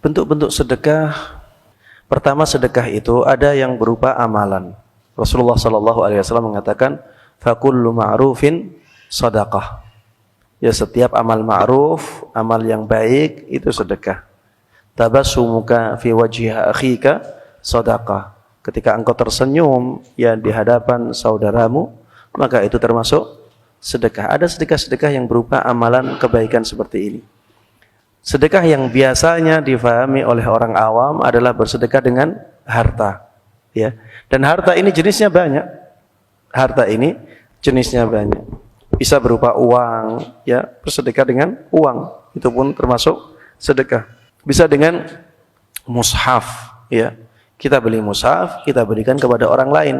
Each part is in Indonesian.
Bentuk-bentuk sedekah, pertama sedekah itu ada yang berupa amalan. Rasulullah sallallahu alaihi wasallam mengatakan, "Fakullu ma'rufin shadaqah." Ya, setiap amal ma'ruf, amal yang baik itu sedekah. Tabassumuka fi wajhi akhika shadaqah. Ketika engkau tersenyum ya di hadapan saudaramu, maka itu termasuk sedekah. Ada sedekah-sedekah yang berupa amalan kebaikan seperti ini. Sedekah yang biasanya difahami oleh orang awam adalah bersedekah dengan harta, ya. Dan harta ini jenisnya banyak. Harta ini jenisnya banyak. Bisa berupa uang, ya, bersedekah dengan uang, itu pun termasuk sedekah. Bisa dengan mushaf, ya. Kita beli mushaf, kita berikan kepada orang lain,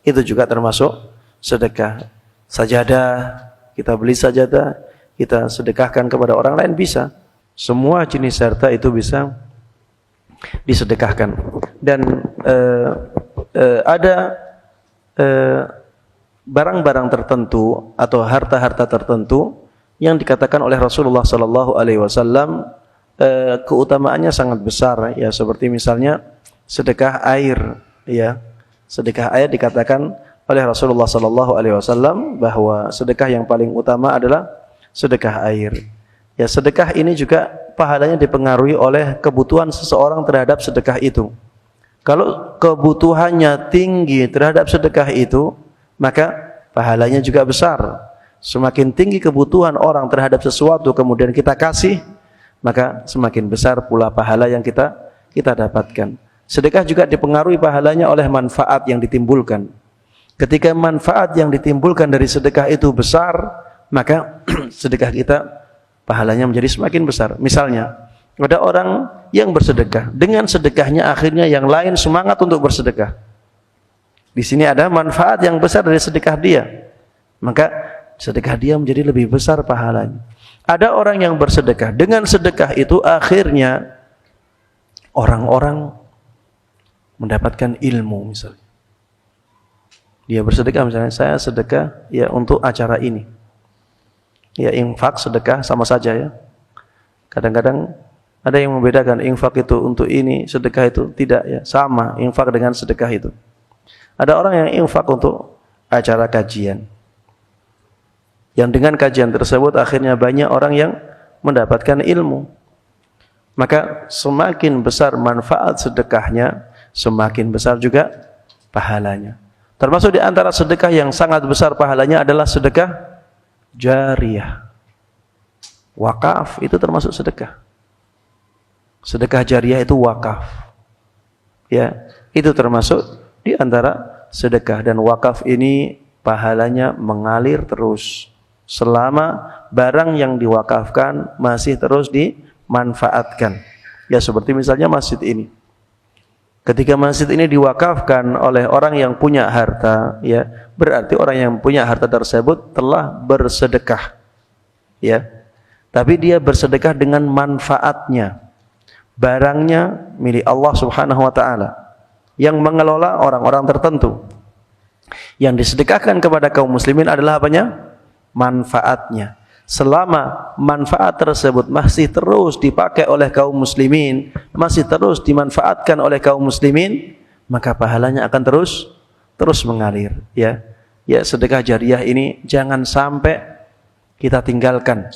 itu juga termasuk sedekah. Sajadah, kita beli sajadah, kita sedekahkan kepada orang lain, bisa. Semua jenis harta itu bisa disedekahkan. Dan ada barang-barang tertentu atau harta-harta tertentu yang dikatakan oleh Rasulullah sallallahu alaihi wasallam keutamaannya sangat besar, ya, seperti misalnya sedekah air, ya. Sedekah air dikatakan oleh Rasulullah sallallahu alaihi wasallam bahwa sedekah yang paling utama adalah sedekah air. Ya, sedekah ini juga pahalanya dipengaruhi oleh kebutuhan seseorang terhadap sedekah itu. Kalau kebutuhannya tinggi terhadap sedekah itu, maka pahalanya juga besar. Semakin tinggi kebutuhan orang terhadap sesuatu kemudian kita kasih, maka semakin besar pula pahala yang kita dapatkan. Sedekah juga dipengaruhi pahalanya oleh manfaat yang ditimbulkan. Ketika manfaat yang ditimbulkan dari sedekah itu besar, maka sedekah kita pahalanya menjadi semakin besar. Misalnya, ada orang yang bersedekah, dengan sedekahnya akhirnya yang lain semangat untuk bersedekah. Di sini ada manfaat yang besar dari sedekah dia, maka sedekah dia menjadi lebih besar pahalanya. Ada orang yang bersedekah, dengan sedekah itu akhirnya orang-orang mendapatkan ilmu. Misalnya dia bersedekah, misalnya saya sedekah ya untuk acara ini. Ya, infak, sedekah sama saja, ya. Kadang-kadang ada yang membedakan infak itu untuk ini, sedekah itu tidak, ya. Sama infak dengan sedekah itu. Ada orang yang infak untuk acara kajian, yang dengan kajian tersebut akhirnya banyak orang yang mendapatkan ilmu. Maka semakin besar manfaat sedekahnya, semakin besar juga pahalanya. Termasuk di antara sedekah yang sangat besar pahalanya adalah sedekah jariyah. Wakaf itu termasuk sedekah. Sedekah jariyah itu wakaf. Ya, itu termasuk di antara sedekah, dan wakaf ini pahalanya mengalir terus selama barang yang diwakafkan masih terus dimanfaatkan. Ya, seperti misalnya masjid ini. Ketika masjid ini diwakafkan oleh orang yang punya harta, ya, berarti orang yang punya harta tersebut telah bersedekah, ya. Tapi dia bersedekah dengan manfaatnya. Barangnya milik Allah Subhanahu wa taala yang mengelola orang-orang tertentu. Yang disedekahkan kepada kaum muslimin adalah apanya? Manfaatnya. Selama manfaat tersebut masih terus dipakai oleh kaum muslimin, masih terus dimanfaatkan oleh kaum muslimin, maka pahalanya akan terus mengalir, ya. Ya, sedekah jariyah ini jangan sampai kita tinggalkan.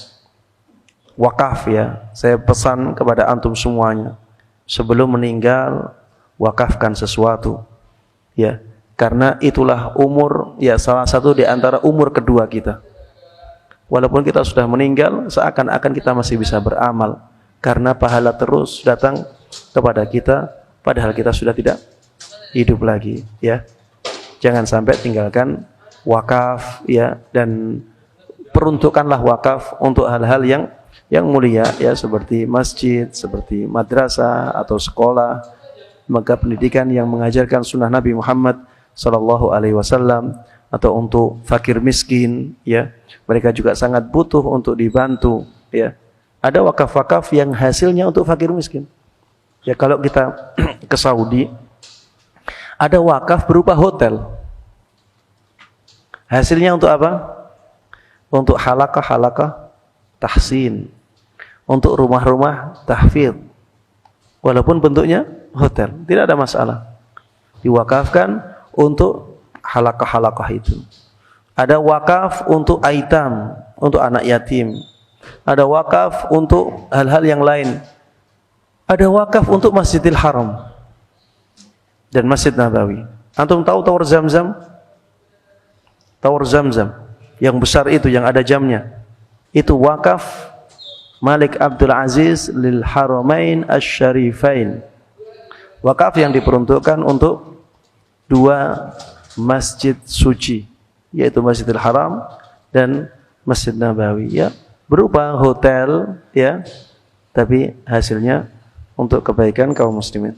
Wakaf, ya. Saya pesan kepada antum semuanya, sebelum meninggal wakafkan sesuatu, ya. Karena itulah umur, ya, salah satu di antara umur kedua kita. Walaupun kita sudah meninggal, seakan-akan kita masih bisa beramal, karena pahala terus datang kepada kita, padahal kita sudah tidak hidup lagi, ya. Jangan sampai tinggalkan wakaf, ya, dan peruntukanlah wakaf untuk hal-hal yang mulia, ya, seperti masjid, seperti madrasah atau sekolah, lembaga pendidikan yang mengajarkan sunnah Nabi Muhammad sallallahu alaihi wasallam, atau untuk fakir miskin, ya. Mereka juga sangat butuh untuk dibantu, ya. Ada wakaf-wakaf yang hasilnya untuk fakir miskin. Ya, kalau kita ke Saudi, ada wakaf berupa hotel. Hasilnya untuk apa? Untuk halaqah tahsin, untuk rumah-rumah tahfidz. walaupun bentuknya hotel, tidak ada masalah. Diwakafkan untuk halaqah-halaqah itu. Ada wakaf untuk aitam, untuk anak yatim. Ada wakaf untuk hal-hal yang lain. Ada wakaf untuk Masjidil Haram dan Masjid Nabawi. Antum tahu Tower Zamzam? Tower Zamzam yang besar itu, yang ada jamnya. Itu wakaf Malik Abdul Aziz lil Haramain Asy-Syarifain. Wakaf yang diperuntukkan untuk dua masjid suci, yaitu Masjidil Haram dan Masjid Nabawi, ya, berupa hotel, ya, tapi hasilnya untuk kebaikan kaum muslimin.